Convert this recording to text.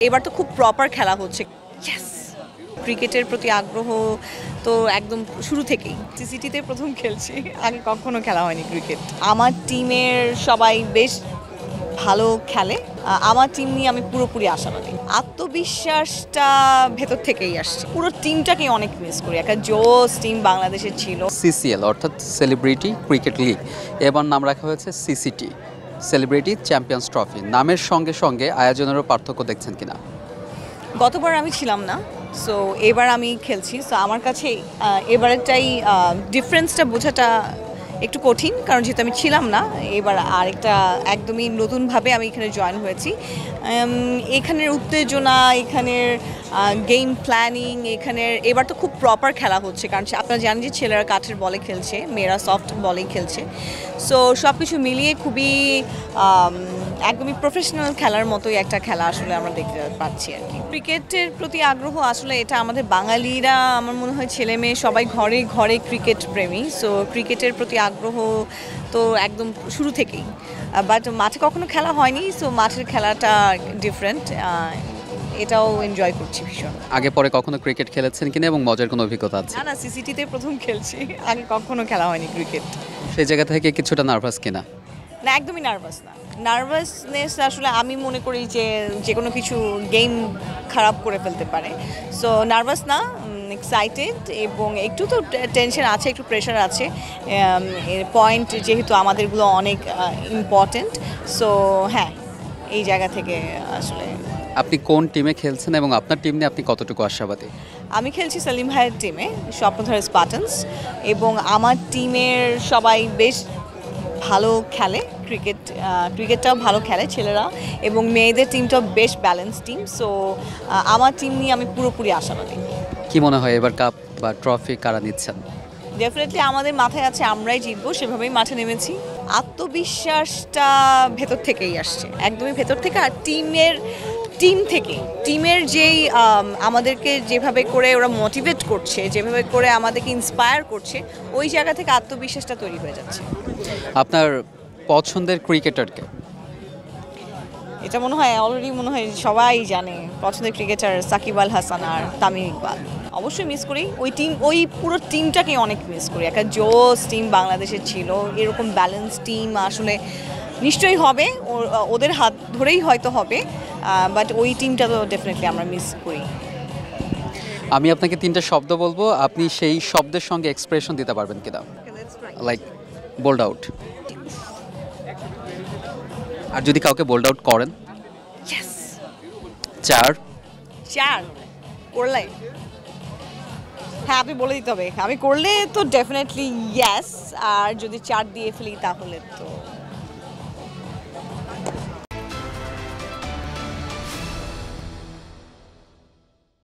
এবার তো খুব প্রপার খেলা হচ্ছে। ইয়েস! ক্রিকেটের প্রতি আগ্রহ তো একদম শুরু থেকেই। সিসিটিতে প্রথম খেলছি। আগে কখনো খেলা হয়নি ক্রিকেট। আমার টিমের সবাই বেশ ভালো খেলে। আমার টিম নিয়ে আমি পুরোপুরি আশাবাদী। আত্মবিশ্বাসটা ভেতর থেকেই আসছে। পুরো টিমটাকেই অনেক মিস করি। একটা জোস টিম বাংলাদেশের ছিল। সিসিএল অর্থাৎ সেলিব্রিটি ক্রিকেট লিগ, এবার নাম রাখা হয়েছে সিসিটি, সেলিব্রিটি চ্যাম্পিয়ন্স ট্রফি। নামের সঙ্গে সঙ্গে আয়োজনেরও পার্থক্য দেখছেন কিনা? গতবার আমি ছিলাম না, সো এবার আমি খেলছি। সো আমার কাছে এবারেরটাই ডিফারেন্সটা বোঝাটা একটু কঠিন, কারণ যেহেতু আমি ছিলাম না। এবার আরেকটা একদমই নতুনভাবে আমি এখানে জয়েন হয়েছি। এখানের উত্তেজনা, এখানের গেম প্ল্যানিং, এবার তো খুব প্রপার খেলা হচ্ছে, কারণ আপনারা জানেন যে ছেলেরা কাঠের বলে খেলছে, মেয়েরা সফট বলেই খেলছে। সো সব কিছু মিলিয়ে খুবই একদমই প্রফেশনাল খেলার মতোই একটা খেলা আসলে আমরা দেখতে পাচ্ছি আর কি। ক্রিকেটের প্রতি আগ্রহ আসলে এটা আমাদের বাঙালিরা, আমার মনে হয় ছেলে মেয়ে সবাই ঘরে ঘরে ক্রিকেট প্রেমী। সো ক্রিকেটের প্রতি আগ্রহ তো একদম শুরু থেকেই, বাট মাঠে কখনো খেলা হয়নি। সো মাঠের খেলাটা ডিফারেন্ট, এটাও এনজয় করছি ভীষণ। আগে পরে কখনো ক্রিকেট খেলেছেন কিনা এবং মজার কোনো অভিজ্ঞতা আছে? না, সিসিটিতে প্রথম খেলছি। আগে কখনো খেলা হয়নি ক্রিকেট। সেই জায়গা থেকে কিছুটা নার্ভাস কিনা? না, একদমই নার্ভাস না। নার্ভাসনেস আসলে আমি মনে করি যে কোনো কিছু গেম খারাপ করে ফেলতে পারে। সো নার্ভাস না, এক্সাইটেড, এবং একটু তো টেনশন আছে, একটু প্রেশার আছে। পয়েন্ট যেহেতু আমাদেরগুলো অনেক ইম্পর্টেন্ট। সো হ্যাঁ, এই জায়গা থেকে আসলে। আপনি কোন টিমে খেলছেন এবং আপনার টিম নিয়ে আপনি কতটুকু আশাবাদী? আমি খেলছি সেলিম ভাইয়ের টিমে, স্বপ্নধারা স্পার্টানস, এবং আমার টিমের সবাই বেশ ভালো খেলে ক্রিকেটটাও ভালো খেলে ছেলেরা, এবং মেয়েদের টিমটাও বেশ ব্যালেন্স টিম। সো আমার টিম নিয়ে আমি পুরোপুরি আশাবাদী। কি মনে হয় এবার কাপ বা ট্রফি কারা নিচ্ছেন? ডেফিনেটলি আমাদের মাথায় আছে আমরাই জিতবো, সেভাবেই মাঠে নেমেছি। আত্মবিশ্বাসটা ভেতর থেকেই আসছে, একদমই ভেতর থেকে, আর টিমের যেই আমাদেরকে যেভাবে করে ওরা মোটিভেট করছে, যেভাবে করে আমাদেরকে ইন্সপায়ার করছে, ওই জায়গা থেকে আত্মবিশ্বাসটা তৈরি হয়ে যাচ্ছে। আপনার পছন্দের ক্রিকেটারকে? এটা অলরেডি মনে হয় সবাই জানে। পছন্দের ক্রিকেটার সাকিব আল হাসান আর তামিম ইকবাল। অবশ্যই মিস করি ওই পুরো টিমটাকেই অনেক মিস করি। একটা জোস টিম বাংলাদেশের ছিল, এরকম ব্যালেন্স টিম আসলে নিশ্চয়ই হবে, ওদের হাত ধরেই হয়তো হবে, বাট ওই টিমটা তো ডেফিনেটলি আমরা মিস করি। আমি আপনাকে 3টা শব্দ বলবো, আপনি সেই শব্দের সঙ্গে এক্সপ্রেশন দিতে পারবেন কিনা? Like bold out. আর যদি কাউকে বোল্ড আউট করেন? ইয়েস! 4 করলে হ্যাঁ, আপনি বলে দিতে হবে। আমি করলে তো ডেফিনেটলি ইয়েস, আর যদি 4 দিয়ে ফেলি তাহলে তো